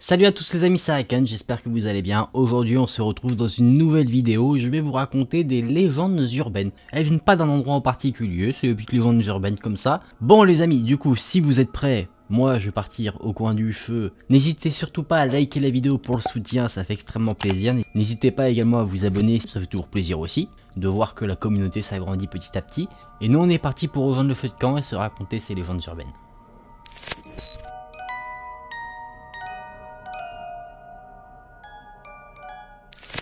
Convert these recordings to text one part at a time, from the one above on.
Salut à tous les amis, c'est Akan, j'espère que vous allez bien. Aujourd'hui on se retrouve dans une nouvelle vidéo, je vais vous raconter des légendes urbaines. Elles viennent pas d'un endroit en particulier, c'est des petites légendes urbaines comme ça. Bon les amis, du coup si vous êtes prêts, moi je vais partir au coin du feu. N'hésitez surtout pas à liker la vidéo pour le soutien, ça fait extrêmement plaisir. N'hésitez pas également à vous abonner, ça fait toujours plaisir aussi, de voir que la communauté s'agrandit petit à petit. Et nous on est parti pour rejoindre le feu de camp et se raconter ces légendes urbaines.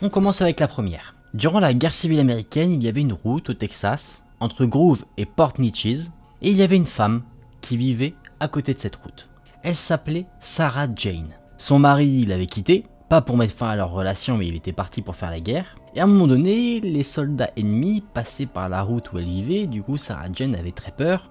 On commence avec la première. Durant la guerre civile américaine, il y avait une route au Texas, entre Groove et Port Neches, et il y avait une femme qui vivait à côté de cette route. Elle s'appelait Sarah Jane. Son mari l'avait quittée, pas pour mettre fin à leur relation, mais il était parti pour faire la guerre. Et à un moment donné, les soldats ennemis passaient par la route où elle vivait, du coup Sarah Jane avait très peur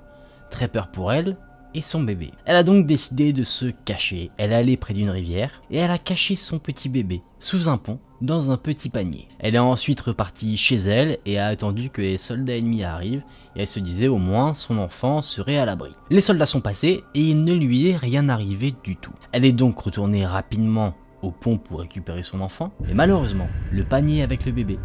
pour elle et son bébé. Elle a donc décidé de se cacher. Elle est allée près d'une rivière et elle a caché son petit bébé sous un pont dans un petit panier. Elle est ensuite repartie chez elle et a attendu que les soldats ennemis arrivent et elle se disait au moins son enfant serait à l'abri. Les soldats sont passés et il ne lui est rien arrivé du tout. Elle est donc retournée rapidement au pont pour récupérer son enfant et malheureusement le panier avec le bébé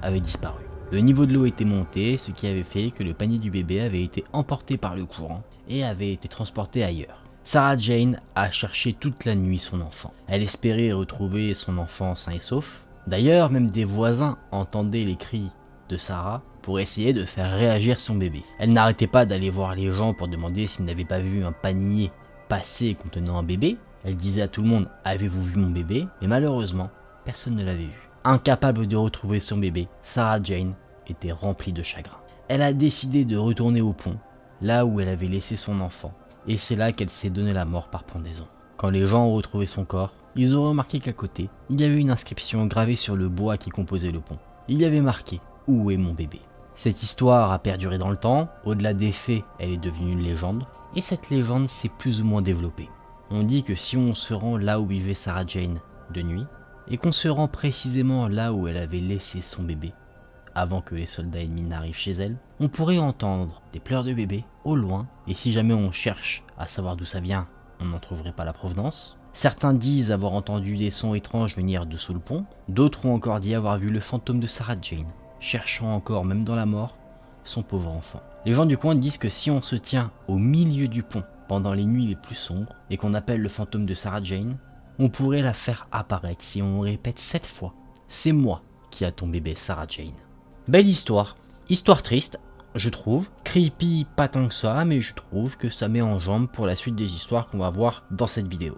avait disparu. Le niveau de l'eau était monté, ce qui avait fait que le panier du bébé avait été emporté par le courant et avait été transporté ailleurs. Sarah Jane a cherché toute la nuit son enfant. Elle espérait retrouver son enfant sain et sauf. D'ailleurs, même des voisins entendaient les cris de Sarah pour essayer de faire réagir son bébé. Elle n'arrêtait pas d'aller voir les gens pour demander s'ils n'avaient pas vu un panier passer contenant un bébé. Elle disait à tout le monde « Avez-vous vu mon bébé ?» Mais malheureusement, personne ne l'avait vu. Incapable de retrouver son bébé, Sarah Jane était remplie de chagrin. Elle a décidé de retourner au pont, là où elle avait laissé son enfant, et c'est là qu'elle s'est donné la mort par pendaison. Quand les gens ont retrouvé son corps, ils ont remarqué qu'à côté, il y avait une inscription gravée sur le bois qui composait le pont. Il y avait marqué « Où est mon bébé ?» Cette histoire a perduré dans le temps, au-delà des faits, elle est devenue une légende, et cette légende s'est plus ou moins développée. On dit que si on se rend là où vivait Sarah Jane de nuit, et qu'on se rend précisément là où elle avait laissé son bébé, avant que les soldats ennemis n'arrivent chez elle, on pourrait entendre des pleurs de bébé au loin, et si jamais on cherche à savoir d'où ça vient, on n'en trouverait pas la provenance. Certains disent avoir entendu des sons étranges venir de sous le pont, d'autres ont encore dit avoir vu le fantôme de Sarah Jane, cherchant encore, même dans la mort, son pauvre enfant. Les gens du coin disent que si on se tient au milieu du pont pendant les nuits les plus sombres, et qu'on appelle le fantôme de Sarah Jane, on pourrait la faire apparaître si on répète 7 fois « C'est moi qui a ton bébé Sarah Jane ». Belle histoire triste, je trouve. Creepy, pas tant que ça, mais je trouve que ça met en jambe pour la suite des histoires qu'on va voir dans cette vidéo.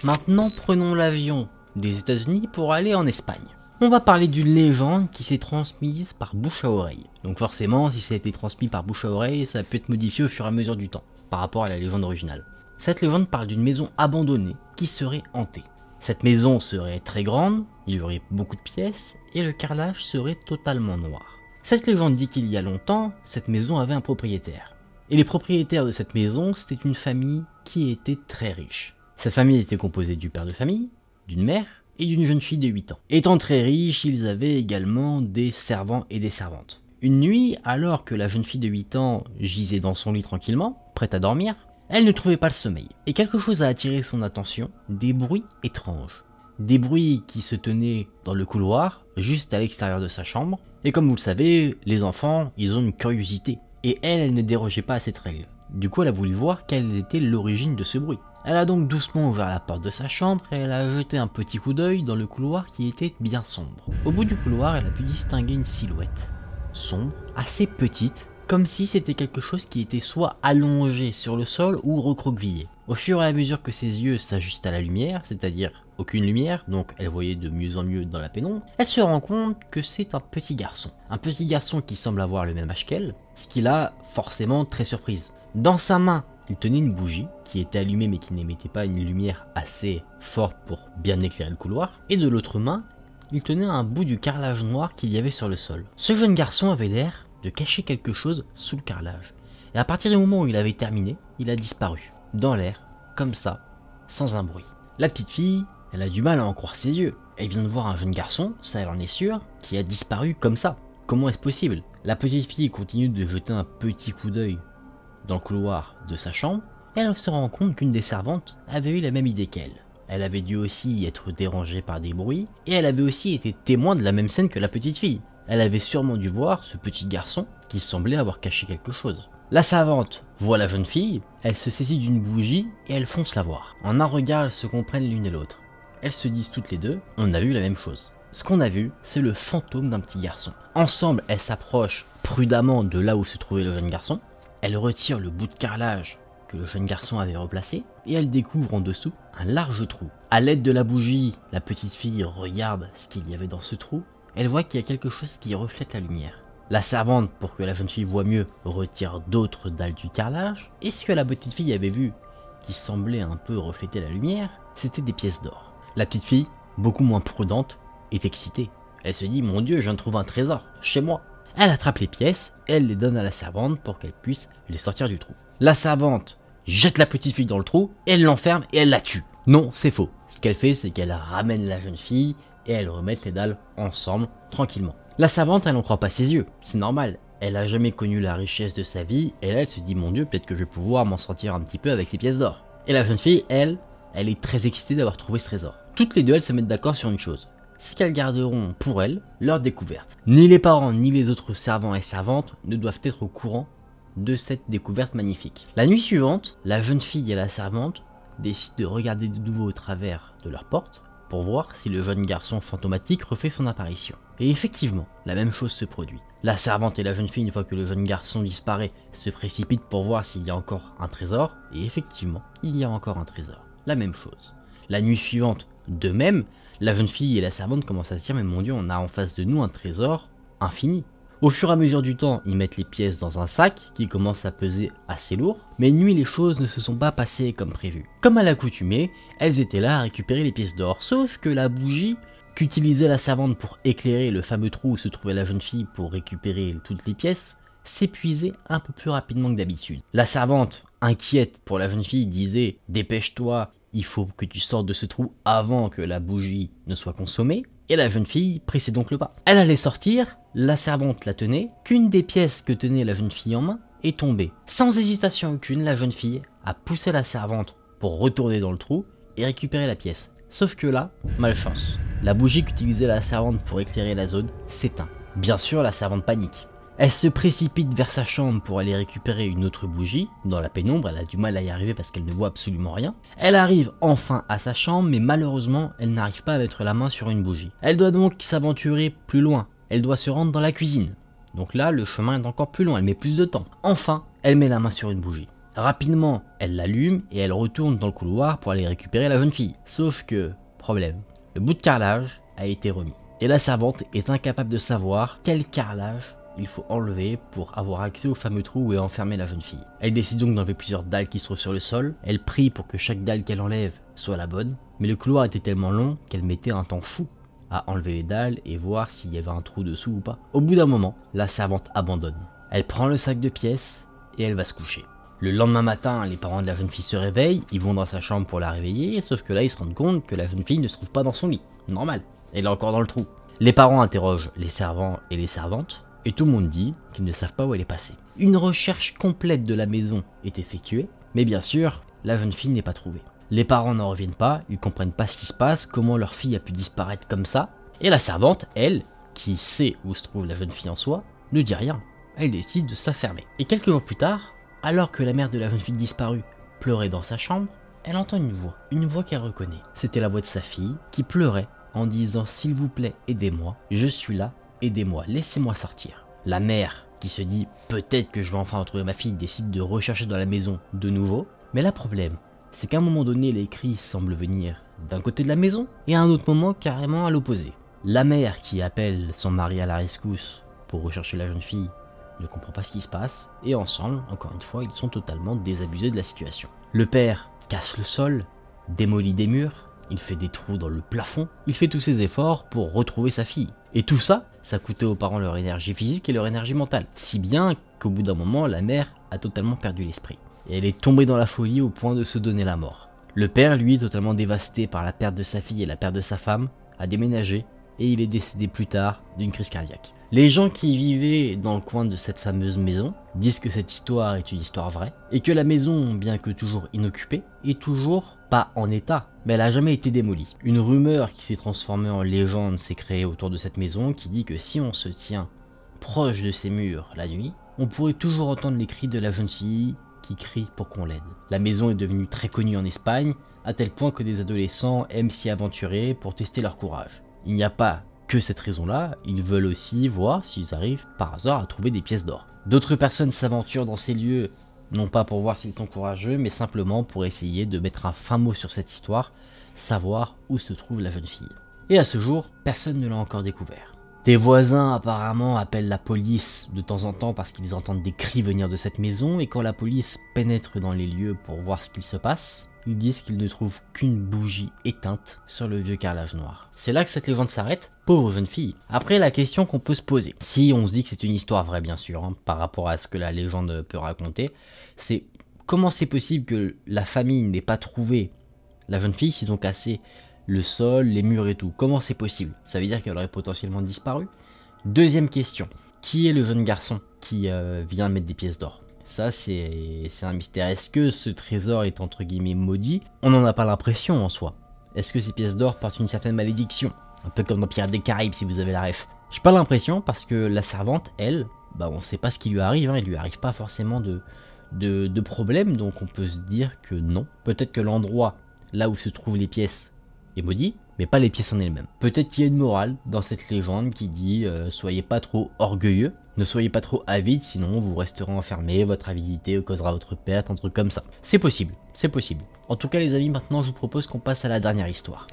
Maintenant, prenons l'avion des États-Unis pour aller en Espagne. On va parler d'une légende qui s'est transmise par bouche à oreille. Donc forcément, si ça a été transmis par bouche à oreille, ça peut être modifié au fur et à mesure du temps, par rapport à la légende originale. Cette légende parle d'une maison abandonnée qui serait hantée. Cette maison serait très grande, il y aurait beaucoup de pièces, et le carrelage serait totalement noir. Cette légende dit qu'il y a longtemps, cette maison avait un propriétaire. Et les propriétaires de cette maison, c'était une famille qui était très riche. Cette famille était composée du père de famille, d'une mère, et d'une jeune fille de 8 ans. Étant très riches, ils avaient également des servants et des servantes. Une nuit, alors que la jeune fille de 8 ans gisait dans son lit tranquillement, prête à dormir, elle ne trouvait pas le sommeil. Et quelque chose a attiré son attention, des bruits étranges. Des bruits qui se tenaient dans le couloir, juste à l'extérieur de sa chambre. Et comme vous le savez, les enfants, ils ont une curiosité. Et elle ne dérogeait pas à cette règle. Du coup, elle a voulu voir quelle était l'origine de ce bruit. Elle a donc doucement ouvert la porte de sa chambre et elle a jeté un petit coup d'œil dans le couloir qui était bien sombre. Au bout du couloir, elle a pu distinguer une silhouette sombre, assez petite, comme si c'était quelque chose qui était soit allongé sur le sol ou recroquevillé. Au fur et à mesure que ses yeux s'ajustent à la lumière, c'est-à-dire aucune lumière, donc elle voyait de mieux en mieux dans la pénombre, elle se rend compte que c'est un petit garçon. Un petit garçon qui semble avoir le même âge qu'elle, ce qui l'a forcément très surprise. Dans sa main, il tenait une bougie qui était allumée mais qui n'émettait pas une lumière assez forte pour bien éclairer le couloir, et de l'autre main, il tenait un bout du carrelage noir qu'il y avait sur le sol. Ce jeune garçon avait l'air de cacher quelque chose sous le carrelage, et à partir du moment où il avait terminé, il a disparu, dans l'air, comme ça, sans un bruit. La petite fille, elle a du mal à en croire ses yeux. Elle vient de voir un jeune garçon, ça elle en est sûre, qui a disparu comme ça. Comment est-ce possible? La petite fille continue de jeter un petit coup d'œil dans le couloir de sa chambre, et elle se rend compte qu'une des servantes avait eu la même idée qu'elle. Elle avait dû aussi être dérangée par des bruits, et elle avait aussi été témoin de la même scène que la petite fille. Elle avait sûrement dû voir ce petit garçon qui semblait avoir caché quelque chose. La servante voit la jeune fille, elle se saisit d'une bougie et elle fonce la voir. En un regard, elles se comprennent l'une et l'autre. Elles se disent toutes les deux, on a vu la même chose. Ce qu'on a vu, c'est le fantôme d'un petit garçon. Ensemble, elles s'approchent prudemment de là où se trouvait le jeune garçon. Elles retirent le bout de carrelage que le jeune garçon avait replacé et elles découvrent en dessous un large trou. À l'aide de la bougie, la petite fille regarde ce qu'il y avait dans ce trou. Elle voit qu'il y a quelque chose qui reflète la lumière. La servante, pour que la jeune fille voie mieux, retire d'autres dalles du carrelage. Et ce que la petite fille avait vu, qui semblait un peu refléter la lumière, c'était des pièces d'or. La petite fille, beaucoup moins prudente, est excitée. Elle se dit, mon Dieu, je viens de trouver un trésor, chez moi. Elle attrape les pièces, et elle les donne à la servante pour qu'elle puisse les sortir du trou. La servante jette la petite fille dans le trou, elle l'enferme et elle la tue. Non, c'est faux. Ce qu'elle fait, c'est qu'elle ramène la jeune fille et elle remet les dalles ensemble, tranquillement. La servante, elle n'en croit pas ses yeux, c'est normal. Elle a jamais connu la richesse de sa vie, et là elle se dit, mon Dieu, peut-être que je vais pouvoir m'en sortir un petit peu avec ces pièces d'or. Et la jeune fille, elle est très excitée d'avoir trouvé ce trésor. Toutes les deux, elles se mettent d'accord sur une chose. C'est qu'elles garderont pour elles leur découverte. Ni les parents, ni les autres servants et servantes ne doivent être au courant de cette découverte magnifique. La nuit suivante, la jeune fille et la servante décident de regarder de nouveau au travers de leur porte pour voir si le jeune garçon fantomatique refait son apparition. Et effectivement, la même chose se produit. La servante et la jeune fille, une fois que le jeune garçon disparaît, se précipitent pour voir s'il y a encore un trésor, et effectivement, il y a encore un trésor. La même chose. La nuit suivante, de même, la jeune fille et la servante commencent à se dire, mais mon Dieu, on a en face de nous un trésor infini. Au fur et à mesure du temps, ils mettent les pièces dans un sac qui commence à peser assez lourd, mais une nuit les choses ne se sont pas passées comme prévu. Comme à l'accoutumée, elles étaient là à récupérer les pièces d'or, sauf que la bougie qu'utilisait la servante pour éclairer le fameux trou où se trouvait la jeune fille pour récupérer toutes les pièces s'épuisait un peu plus rapidement que d'habitude. La servante, inquiète pour la jeune fille, disait « Dépêche-toi, il faut que tu sortes de ce trou avant que la bougie ne soit consommée ». Et la jeune fille pressait donc le pas. Elle allait sortir, la servante la tenait, qu'une des pièces que tenait la jeune fille en main est tombée. Sans hésitation aucune, la jeune fille a poussé la servante pour retourner dans le trou et récupérer la pièce. Sauf que là, malchance. La bougie qu'utilisait la servante pour éclairer la zone s'éteint. Bien sûr, la servante panique. Elle se précipite vers sa chambre pour aller récupérer une autre bougie. Dans la pénombre, elle a du mal à y arriver parce qu'elle ne voit absolument rien. Elle arrive enfin à sa chambre, mais malheureusement, elle n'arrive pas à mettre la main sur une bougie. Elle doit donc s'aventurer plus loin. Elle doit se rendre dans la cuisine. Donc là, le chemin est encore plus long, elle met plus de temps. Enfin, elle met la main sur une bougie. Rapidement, elle l'allume et elle retourne dans le couloir pour aller récupérer la jeune fille. Sauf que, problème, le bout de carrelage a été remis. Et la servante est incapable de savoir quel carrelage il faut enlever pour avoir accès au fameux trou où est enfermée la jeune fille. Elle décide donc d'enlever plusieurs dalles qui se trouvent sur le sol. Elle prie pour que chaque dalle qu'elle enlève soit la bonne. Mais le couloir était tellement long qu'elle mettait un temps fou à enlever les dalles et voir s'il y avait un trou dessous ou pas. Au bout d'un moment, la servante abandonne. Elle prend le sac de pièces et elle va se coucher. Le lendemain matin, les parents de la jeune fille se réveillent, ils vont dans sa chambre pour la réveiller, sauf que là ils se rendent compte que la jeune fille ne se trouve pas dans son lit. Normal, elle est encore dans le trou. Les parents interrogent les servants et les servantes, et tout le monde dit qu'ils ne savent pas où elle est passée. Une recherche complète de la maison est effectuée, mais bien sûr, la jeune fille n'est pas trouvée. Les parents n'en reviennent pas, ils comprennent pas ce qui se passe, comment leur fille a pu disparaître comme ça, et la servante, elle, qui sait où se trouve la jeune fille en soi, ne dit rien. Elle décide de se la fermer. Et quelques jours plus tard, alors que la mère de la jeune fille disparue pleurait dans sa chambre, elle entend une voix qu'elle reconnaît. C'était la voix de sa fille qui pleurait en disant « S'il vous plaît, aidez-moi, je suis là, aidez-moi, laissez-moi sortir ». La mère, qui se dit « Peut-être que je vais enfin retrouver ma fille », décide de rechercher dans la maison de nouveau. Mais là, problème, c'est qu'à un moment donné, les cris semblent venir d'un côté de la maison et à un autre moment carrément à l'opposé. La mère qui appelle son mari à la rescousse pour rechercher la jeune fille ne comprend pas ce qui se passe, et ensemble, encore une fois, ils sont totalement désabusés de la situation. Le père casse le sol, démolit des murs, il fait des trous dans le plafond, il fait tous ses efforts pour retrouver sa fille. Et tout ça, ça coûtait aux parents leur énergie physique et leur énergie mentale. Si bien qu'au bout d'un moment, la mère a totalement perdu l'esprit. Et elle est tombée dans la folie au point de se donner la mort. Le père, lui, totalement dévasté par la perte de sa fille et la perte de sa femme, a déménagé, et il est décédé plus tard d'une crise cardiaque. Les gens qui vivaient dans le coin de cette fameuse maison disent que cette histoire est une histoire vraie et que la maison, bien que toujours inoccupée, est toujours pas en état, mais elle a jamais été démolie. Une rumeur qui s'est transformée en légende s'est créée autour de cette maison qui dit que si on se tient proche de ces murs la nuit, on pourrait toujours entendre les cris de la jeune fille qui crie pour qu'on l'aide. La maison est devenue très connue en Espagne, à tel point que des adolescents aiment s'y aventurer pour tester leur courage. Il n'y a pas que cette raison-là, ils veulent aussi voir s'ils arrivent par hasard à trouver des pièces d'or. D'autres personnes s'aventurent dans ces lieux, non pas pour voir s'ils sont courageux, mais simplement pour essayer de mettre un fin mot sur cette histoire, savoir où se trouve la jeune fille. Et à ce jour, personne ne l'a encore découvert. Des voisins apparemment appellent la police de temps en temps parce qu'ils entendent des cris venir de cette maison, et quand la police pénètre dans les lieux pour voir ce qu'il se passe, ils disent qu'ils ne trouvent qu'une bougie éteinte sur le vieux carrelage noir. C'est là que cette légende s'arrête, pauvre jeune fille. Après, la question qu'on peut se poser, si on se dit que c'est une histoire vraie bien sûr, par rapport à ce que la légende peut raconter, c'est comment c'est possible que la famille n'ait pas trouvé la jeune fille s'ils ont cassé le sol, les murs et tout. Comment c'est possible? Ça veut dire qu'elle aurait potentiellement disparu. Deuxième question, qui est le jeune garçon qui vient mettre des pièces d'or? Ça, c'est un mystère. Est-ce que ce trésor est entre guillemets maudit? On n'en a pas l'impression en soi. Est-ce que ces pièces d'or portent une certaine malédiction? Un peu comme dans Pirates des Caraïbes si vous avez la ref. J'ai pas l'impression parce que la servante, elle, bah on sait pas ce qui lui arrive. Il lui arrive pas forcément de problème, donc on peut se dire que non. Peut-être que l'endroit là où se trouvent les pièces est maudit, mais pas les pièces en elles-mêmes. Peut-être qu'il y a une morale dans cette légende qui dit soyez pas trop orgueilleux, ne soyez pas trop avide, sinon vous resterez enfermé, votre avidité causera votre perte, un truc comme ça. C'est possible, c'est possible. En tout cas les amis, maintenant je vous propose qu'on passe à la dernière histoire.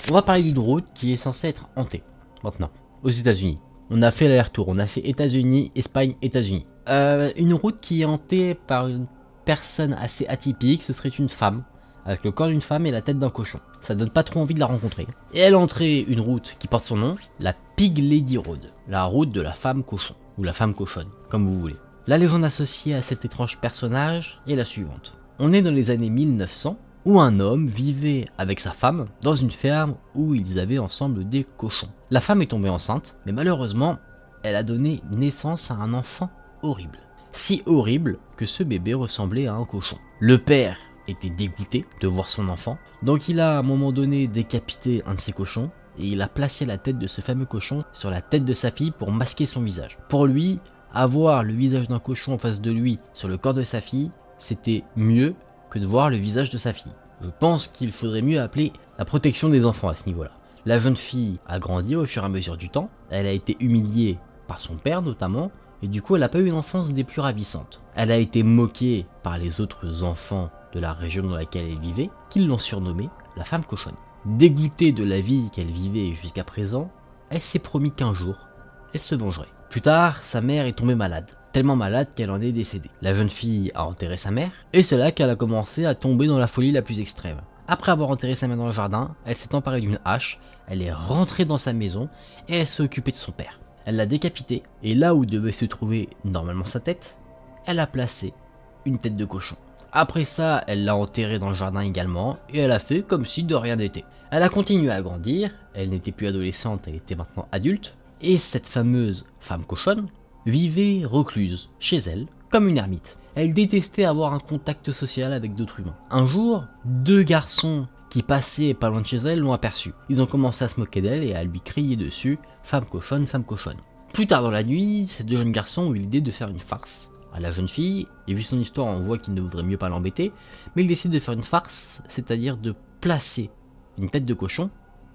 On va parler d'une route qui est censée être hantée, maintenant, aux États-Unis. On a fait l'aller-retour, on a fait États-Unis, Espagne, États-Unis. Une route qui est hantée par une personne assez atypique, ce serait une femme, avec le corps d'une femme et la tête d'un cochon. Ça donne pas trop envie de la rencontrer. Et elle entrait une route qui porte son nom, la Pig Lady Road, la route de la femme cochon, ou la femme cochonne, comme vous voulez. La légende associée à cet étrange personnage est la suivante. On est dans les années 1900, où un homme vivait avec sa femme dans une ferme où ils avaient ensemble des cochons. La femme est tombée enceinte, mais malheureusement, elle a donné naissance à un enfant horrible. Si horrible que ce bébé ressemblait à un cochon. Le père était dégoûté de voir son enfant, donc il a à un moment donné décapité un de ses cochons, et il a placé la tête de ce fameux cochon sur la tête de sa fille pour masquer son visage. Pour lui, avoir le visage d'un cochon en face de lui sur le corps de sa fille, c'était mieux que de voir le visage de sa fille. Je pense qu'il faudrait mieux appeler la protection des enfants à ce niveau-là. La jeune fille a grandi au fur et à mesure du temps, elle a été humiliée par son père notamment, et du coup elle n'a pas eu une enfance des plus ravissantes. Elle a été moquée par les autres enfants de la région dans laquelle elle vivait, qui l'ont surnommée la femme cochonne. Dégoûtée de la vie qu'elle vivait jusqu'à présent, elle s'est promis qu'un jour, elle se vengerait. Plus tard, sa mère est tombée malade, tellement malade qu'elle en est décédée. La jeune fille a enterré sa mère, et c'est là qu'elle a commencé à tomber dans la folie la plus extrême. Après avoir enterré sa mère dans le jardin, elle s'est emparée d'une hache, elle est rentrée dans sa maison, et elle s'est occupée de son père. Elle l'a décapité, et là où devait se trouver normalement sa tête, elle a placé une tête de cochon. Après ça, elle l'a enterré dans le jardin également, et elle a fait comme si de rien n'était. Elle a continué à grandir, elle n'était plus adolescente, elle était maintenant adulte, et cette fameuse femme cochonne vivait recluse chez elle, comme une ermite. Elle détestait avoir un contact social avec d'autres humains. Un jour, deux garçons qui passaient pas loin de chez elle l'ont aperçue. Ils ont commencé à se moquer d'elle et à lui crier dessus « femme cochonne, femme cochonne ». Plus tard dans la nuit, ces deux jeunes garçons ont eu l'idée de faire une farce à la jeune fille, et vu son histoire on voit qu'il ne voudrait mieux pas l'embêter, mais ils décident de faire une farce, c'est-à-dire de placer une tête de cochon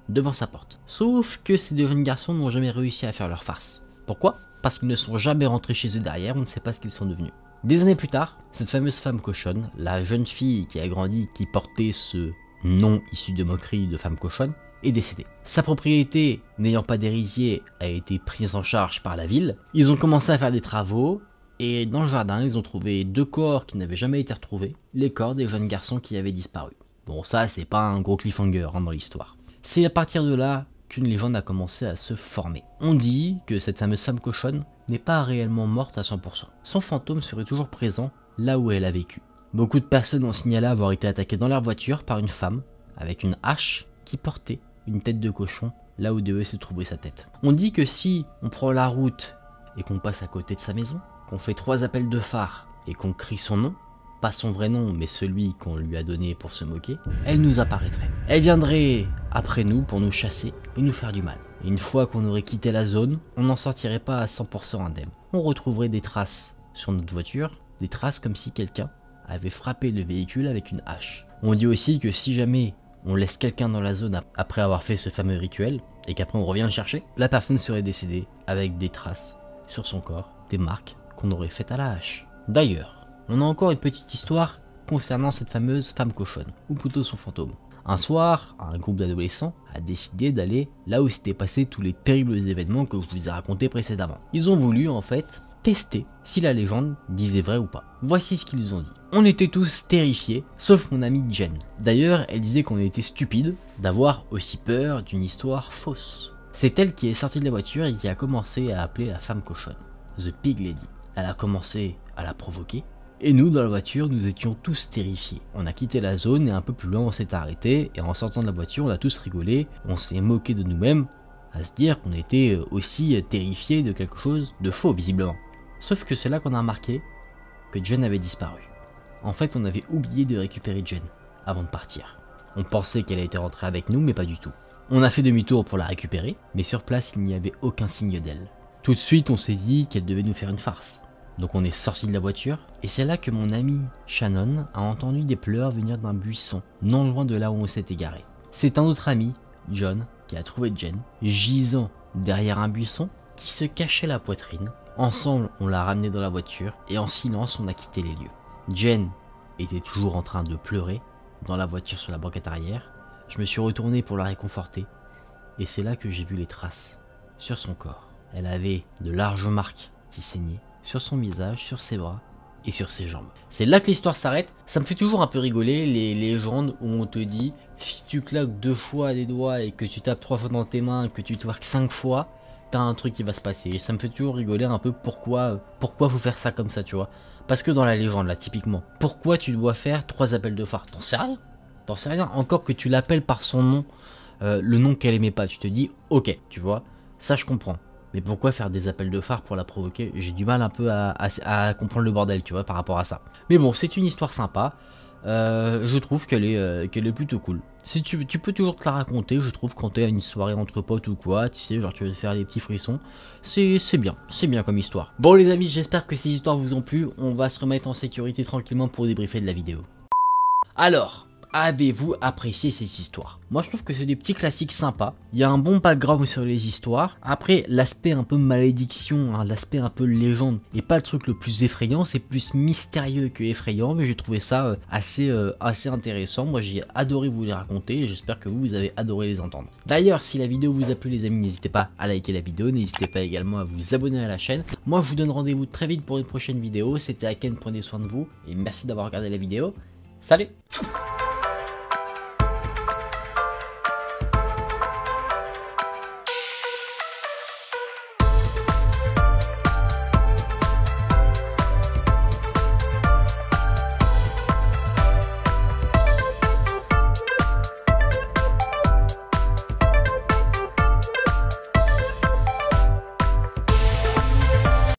devant sa porte. Sauf que ces deux jeunes garçons n'ont jamais réussi à faire leur farce. Pourquoi? Parce qu'ils ne sont jamais rentrés chez eux derrière, on ne sait pas ce qu'ils sont devenus. Des années plus tard, cette fameuse femme cochonne, la jeune fille qui a grandi, qui portait ce nom issu de moquerie de femme cochonne, est décédée. Sa propriété, n'ayant pas d'héritier, a été prise en charge par la ville. Ils ont commencé à faire des travaux, et dans le jardin, ils ont trouvé deux corps qui n'avaient jamais été retrouvés, les corps des jeunes garçons qui avaient disparu. Bon, ça, c'est pas un gros cliffhanger dans l'histoire. C'est à partir de là qu'une légende a commencé à se former. On dit que cette fameuse femme cochonne n'est pas réellement morte à 100%. Son fantôme serait toujours présent là où elle a vécu. Beaucoup de personnes ont signalé avoir été attaquées dans leur voiture par une femme avec une hache qui portait une tête de cochon là où devait se trouver sa tête. On dit que si on prend la route et qu'on passe à côté de sa maison, qu'on fait 3 appels de phare et qu'on crie son nom, pas son vrai nom mais celui qu'on lui a donné pour se moquer, elle nous apparaîtrait. Elle viendrait après nous pour nous chasser et nous faire du mal. Et une fois qu'on aurait quitté la zone, on n'en sortirait pas à 100% indemne. On retrouverait des traces sur notre voiture, des traces comme si quelqu'un avait frappé le véhicule avec une hache. On dit aussi que si jamais on laisse quelqu'un dans la zone après avoir fait ce fameux rituel, et qu'après on revient le chercher, la personne serait décédée avec des traces sur son corps, des marques qu'on aurait faites à la hache. D'ailleurs, on a encore une petite histoire concernant cette fameuse femme cochonne, ou plutôt son fantôme. Un soir, un groupe d'adolescents a décidé d'aller là où s'étaient passés tous les terribles événements que je vous ai racontés précédemment. Ils ont voulu en fait tester si la légende disait vrai ou pas. Voici ce qu'ils ont dit. On était tous terrifiés, sauf mon amie Jen. D'ailleurs, elle disait qu'on était stupide d'avoir aussi peur d'une histoire fausse. C'est elle qui est sortie de la voiture et qui a commencé à appeler la femme cochonne, The Pig Lady. Elle a commencé à la provoquer. Et nous, dans la voiture, nous étions tous terrifiés. On a quitté la zone et un peu plus loin, on s'est arrêté. Et en sortant de la voiture, on a tous rigolé. On s'est moqué de nous-mêmes, à se dire qu'on était aussi terrifiés de quelque chose de faux, visiblement. Sauf que c'est là qu'on a remarqué que Jen avait disparu. En fait, on avait oublié de récupérer Jen avant de partir. On pensait qu'elle était rentrée avec nous, mais pas du tout. On a fait demi-tour pour la récupérer, mais sur place, il n'y avait aucun signe d'elle. Tout de suite, on s'est dit qu'elle devait nous faire une farce. Donc on est sorti de la voiture, et c'est là que mon ami Shannon a entendu des pleurs venir d'un buisson, non loin de là où on s'est égaré. C'est un autre ami, John, qui a trouvé Jen, gisant derrière un buisson, qui se cachait la poitrine. Ensemble, on l'a ramené dans la voiture, et en silence, on a quitté les lieux. Jen était toujours en train de pleurer, dans la voiture sur la banquette arrière. Je me suis retourné pour la réconforter, et c'est là que j'ai vu les traces sur son corps. Elle avait de larges marques qui saignaient, sur son visage, sur ses bras et sur ses jambes. C'est là que l'histoire s'arrête. Ça me fait toujours un peu rigoler les légendes où on te dit si tu claques 2 fois les doigts et que tu tapes 3 fois dans tes mains et que tu twerks 5 fois, t'as un truc qui va se passer. Et ça me fait toujours rigoler un peu pourquoi faut faire ça comme ça, tu vois. Parce que dans la légende là, typiquement, pourquoi tu dois faire 3 appels de phare? T'en sais rien. T'en sais rien. Encore que tu l'appelles par son nom, le nom qu'elle aimait pas, tu te dis ok, tu vois, ça je comprends. Mais pourquoi faire des appels de phare pour la provoquer? J'ai du mal un peu à comprendre le bordel, tu vois, par rapport à ça. Mais bon, c'est une histoire sympa. Je trouve qu'elle est plutôt cool. Si tu peux toujours te la raconter, je trouve, quand t'es à une soirée entre potes ou quoi, tu sais, genre tu veux te faire des petits frissons. C'est bien comme histoire. Bon les amis, j'espère que ces histoires vous ont plu. On va se remettre en sécurité tranquillement pour débriefer de la vidéo. Alors, avez-vous apprécié ces histoires? Moi je trouve que c'est des petits classiques sympas. Il y a un bon background sur les histoires. Après l'aspect un peu malédiction, hein, l'aspect un peu légende, et pas le truc le plus effrayant, c'est plus mystérieux que effrayant, mais j'ai trouvé ça assez intéressant. Moi j'ai adoré vous les raconter et j'espère que vous avez adoré les entendre. D'ailleurs si la vidéo vous a plu les amis, n'hésitez pas à liker la vidéo, n'hésitez pas également à vous abonner à la chaîne. Moi je vous donne rendez-vous très vite pour une prochaine vidéo. C'était Aken, prenez soin de vous et merci d'avoir regardé la vidéo. Salut!